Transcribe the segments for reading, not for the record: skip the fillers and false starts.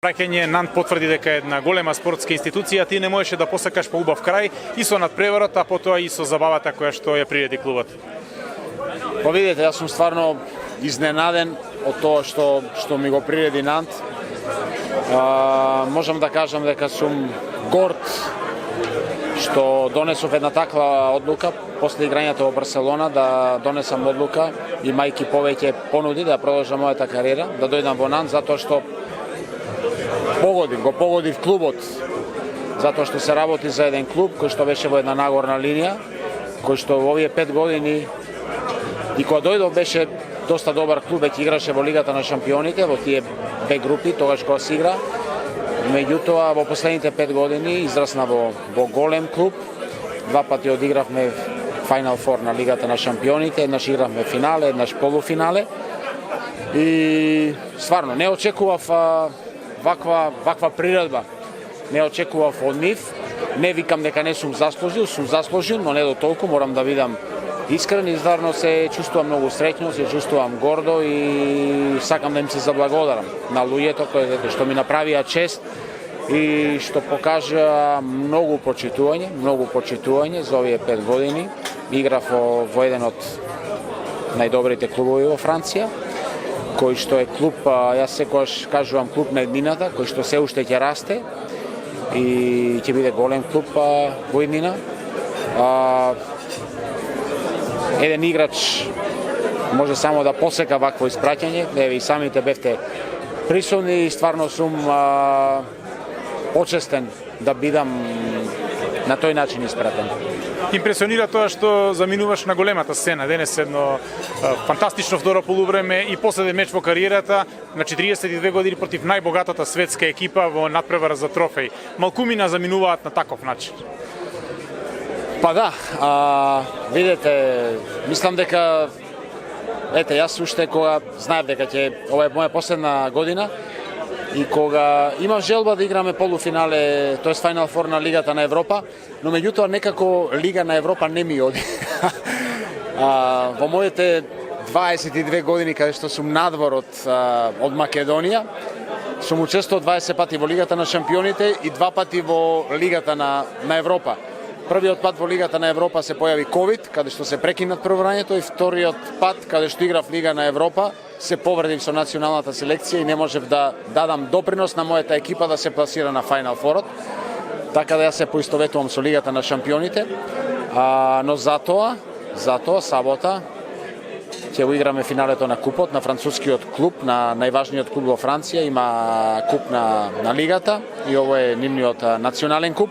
Праќање Нант потврди дека е една голема спортска институција, ти не можеше да посакаш поубав крај и со надпреварата, а потоа и со забавата која што ја приреди клубот. Па видите, јас сум стварно изненаден од тоа што ми го приреди Нант. Можам да кажам дека сум горд што донесов една таква одлука после играњето во Барселона, да донесам одлука имајќи повеќе понуди да продолжам мојата кариера, да дојдам во Нант, затоа што го погодив клубот, затоа што се работи за еден клуб кој што беше во една нагорна линија, кој што во овие 5 години и кога дојдов беше доста добар клуб, веќе играше во Лигата на шампионите, во тие Б групи, тогаш кога се игра. Меѓутоа, во последните 5 години израсна во голем клуб. 2 пати одигравме Final Four на Лигата на шампионите, еднаш игравме финале, еднаш полуфинале. И стварно, не очекував ваква приредба. Не очекував од нив. Не викам дека не сум заслужил, но не до толку, морам да бидам искрен и стварно се чувствувам многу среќно, се чувствувам гордо и сакам да им се заблагодарам на луѓето кои што ми направија чест и што покажа многу почитување за овие 5 години. Играв во еден од најдобрите клубови во Франција, кој што е клуб, јас секогаш кажувам клуб на еднината, кој што се уште ќе расте и ќе биде голем клуб во иднина. Еден играч може само да посека вакво испраќање, еве и самите бевте присутни и стварно сум почестен да бидам на тој начин испратен. Импресионира тоа што заминуваш на големата сцена, денес едно фантастично второ полувреме и последен меч во кариерата на 42 години против најбогатата светска екипа во надпревара за трофеј. Малкумина заминуваат на таков начин. Па да, видете, мислам дека, јас уште кога знаев дека ова е моја последна година и кога имав желба да играме полуфинале, тоест Final Four на Лигата на Европа, но меѓутоа некако Лига на Европа не ми оди. Во моите 22 години каде што сум надвор од Македонија, сум учествувал 20 пати во Лигата на шампионите и 2 пати во Лигата на Европа. Првиот пат во Лигата на Европа се појави ковид, каде што се прекинат прврањето, и вториот пат, каде што играв Лига на Европа, се повредив со националната селекција и не можев да дадам допринос на мојата екипа да се пласира на Final Four. Така да јас се поистоветувам со Лигата на шампионите, но затоа сабота ќе го играме финалето на купот на францускиот клуб, на најважниот клуб во Франција, има куп на Лигата и ово е нивниот национален куп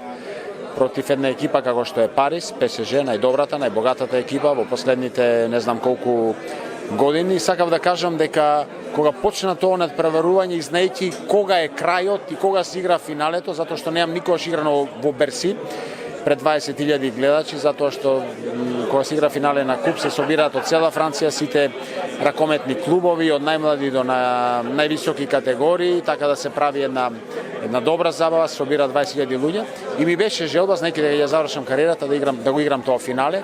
против една екипа како што е Парис, ПСЖ, најдобрата, најбогатата екипа во последните не знам колку години. Сакав да кажам дека кога почна тоа надпреварување, знаејќи кога е крајот и кога се игра финалето, затоа што немам никогаш играно во Берси пред 20.000 гледачи, затоа што кога се игра финале на куп се собираат од цела Франција сите ракометни клубови, од најмлади до највисоки категории, така да се прави една добра забава, се собираат 20.000 луѓе и ми беше желба, знаејќи дека ја завршам кариерата, да го играм тоа финале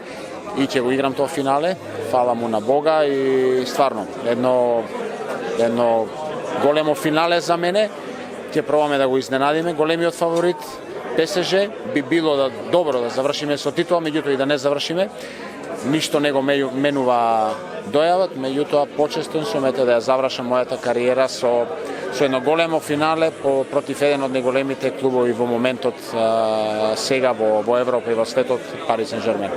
и ќе го играм тоа финале, фала му на Бога и стварно едно големо финале за мене, ќе пробаме да го изненадиме, големиот фаворит ПСЖ, би било добро да завршиме со титула, меѓутоа и да не завршиме, ништо не го менува дојавот, меѓутоа почестен сум да ја завршам мојата кариера со едно големо финале против еден од најголемите клубови во моментот сега во Европа и во светот, Пари Сен Жермен.